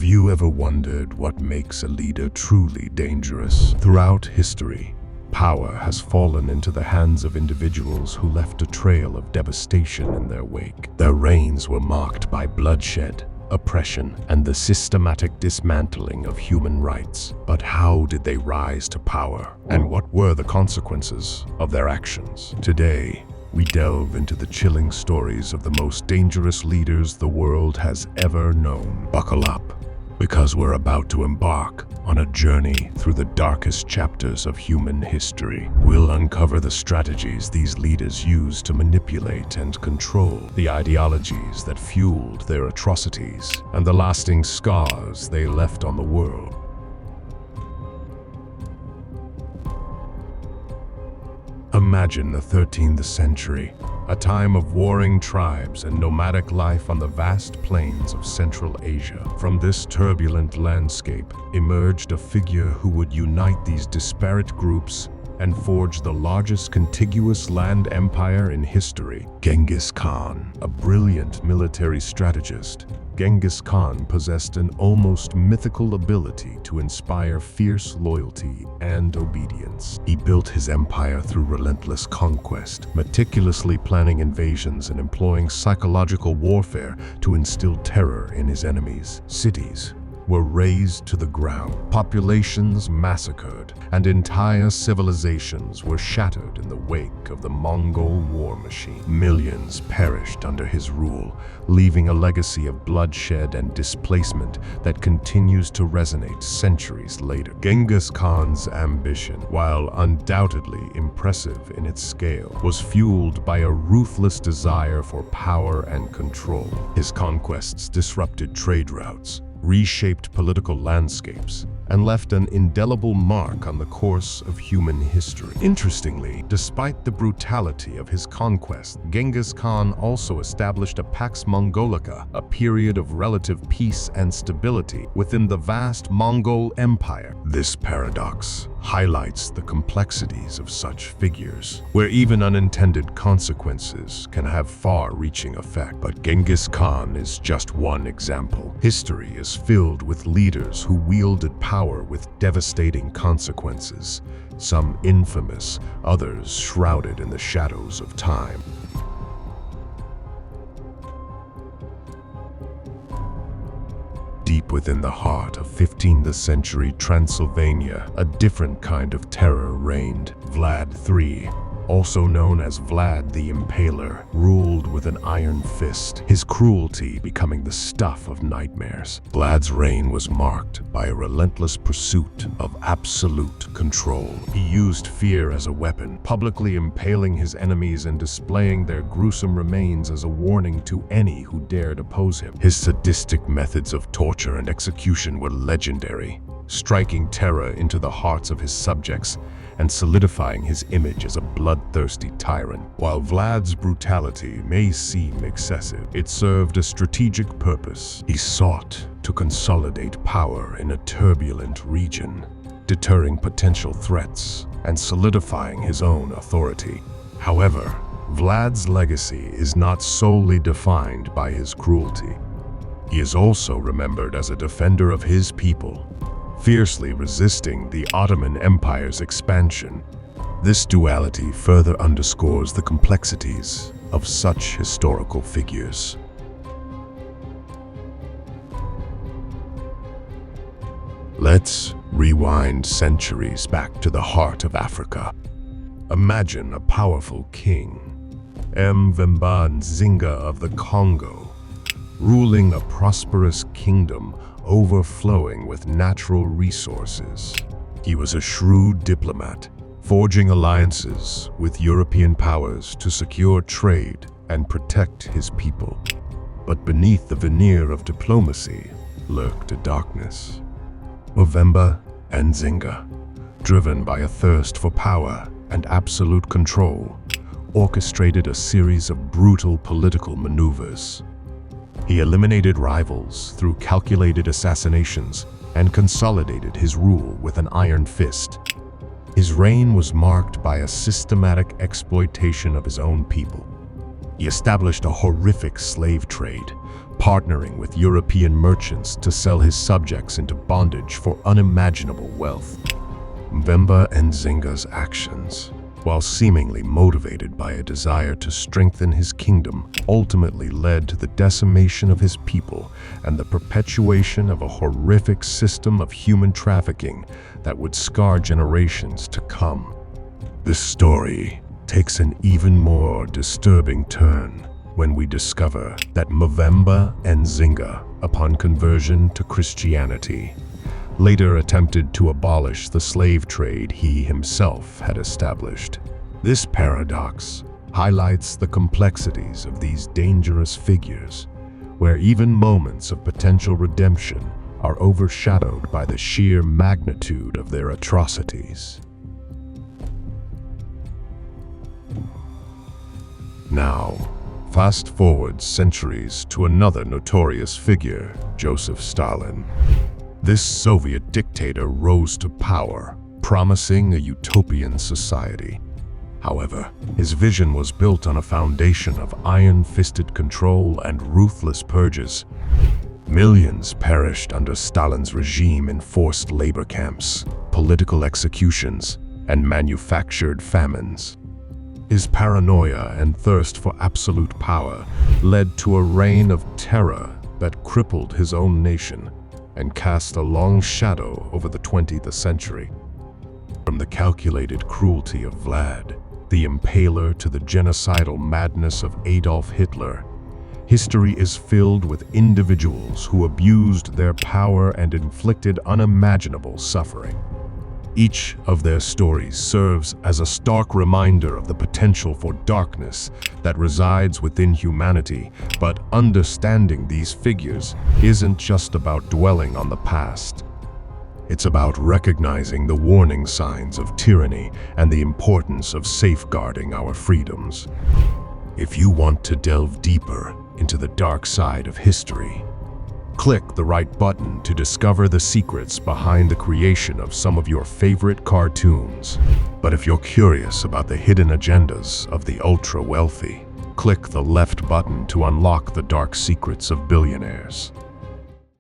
you ever wondered what makes a leader truly dangerous? Throughout history, power has fallen into the hands of individuals who left a trail of devastation in their wake. Their reigns were marked by bloodshed, oppression, and the systematic dismantling of human rights. But how did they rise to power? And what were the consequences of their actions? Today, we delve into the chilling stories of the most dangerous leaders the world has ever known. Buckle up, because we're about to embark on a journey through the darkest chapters of human history. We'll uncover the strategies these leaders used to manipulate and control, the ideologies that fueled their atrocities, and the lasting scars they left on the world. Imagine the 13th century, a time of warring tribes and nomadic life on the vast plains of Central Asia. From this turbulent landscape emerged a figure who would unite these disparate groups and forge the largest contiguous land empire in history. Genghis Khan, a brilliant military strategist, Genghis Khan possessed an almost mythical ability to inspire fierce loyalty and obedience. He built his empire through relentless conquest, meticulously planning invasions and employing psychological warfare to instill terror in his enemies. Cities were razed to the ground, populations massacred, and entire civilizations were shattered in the wake of the Mongol war machine. Millions perished under his rule, leaving a legacy of bloodshed and displacement that continues to resonate centuries later. Genghis Khan's ambition, while undoubtedly impressive in its scale, was fueled by a ruthless desire for power and control. His conquests disrupted trade routes, reshaped political landscapes, and left an indelible mark on the course of human history. Interestingly, despite the brutality of his conquest, Genghis Khan also established a Pax Mongolica, a period of relative peace and stability within the vast Mongol Empire. This paradox highlights the complexities of such figures, where even unintended consequences can have far-reaching effect. But Genghis Khan is just one example. History is filled with leaders who wielded power with devastating consequences, some infamous, others shrouded in the shadows of time. Deep within the heart of 15th century Transylvania, a different kind of terror reigned. Vlad III, also known as Vlad the Impaler, ruled with an iron fist, his cruelty becoming the stuff of nightmares. Vlad's reign was marked by a relentless pursuit of absolute control. He used fear as a weapon, publicly impaling his enemies and displaying their gruesome remains as a warning to any who dared oppose him. His sadistic methods of torture and execution were legendary, striking terror into the hearts of his subjects and solidifying his image as a bloodthirsty tyrant. While Vlad's brutality may seem excessive, it served a strategic purpose. He sought to consolidate power in a turbulent region, deterring potential threats and solidifying his own authority. However, Vlad's legacy is not solely defined by his cruelty. He is also remembered as a defender of his people, fiercely resisting the Ottoman Empire's expansion. This duality further underscores the complexities of such historical figures. Let's rewind centuries back to the heart of Africa. Imagine a powerful king, Venan Zinga of the Congo, ruling a prosperous kingdom overflowing with natural resources. He was a shrewd diplomat, forging alliances with European powers to secure trade and protect his people. But beneath the veneer of diplomacy lurked a darkness. Venan Zinga, driven by a thirst for power and absolute control, orchestrated a series of brutal political maneuvers. He eliminated rivals through calculated assassinations and consolidated his rule with an iron fist. His reign was marked by a systematic exploitation of his own people. He established a horrific slave trade, partnering with European merchants to sell his subjects into bondage for unimaginable wealth. Venan Zinga's actions, while seemingly motivated by a desire to strengthen his kingdom, ultimately led to the decimation of his people and the perpetuation of a horrific system of human trafficking that would scar generations to come. This story takes an even more disturbing turn when we discover that Venan Zinga, upon conversion to Christianity, later attempted to abolish the slave trade he himself had established. This paradox highlights the complexities of these dangerous figures, where even moments of potential redemption are overshadowed by the sheer magnitude of their atrocities. Now, fast forward centuries to another notorious figure, Joseph Stalin. This Soviet dictator rose to power, promising a utopian society. However, his vision was built on a foundation of iron-fisted control and ruthless purges. Millions perished under Stalin's regime in forced labor camps, political executions, and manufactured famines. His paranoia and thirst for absolute power led to a reign of terror that crippled his own nation and cast a long shadow over the 20th century. From the calculated cruelty of Vlad, the Impaler, to the genocidal madness of Adolf Hitler, history is filled with individuals who abused their power and inflicted unimaginable suffering. Each of their stories serves as a stark reminder of the potential for darkness that resides within humanity, but understanding these figures isn't just about dwelling on the past. It's about recognizing the warning signs of tyranny and the importance of safeguarding our freedoms. If you want to delve deeper into the dark side of history, click the right button to discover the secrets behind the creation of some of your favorite cartoons. But if you're curious about the hidden agendas of the ultra-wealthy, click the left button to unlock the dark secrets of billionaires.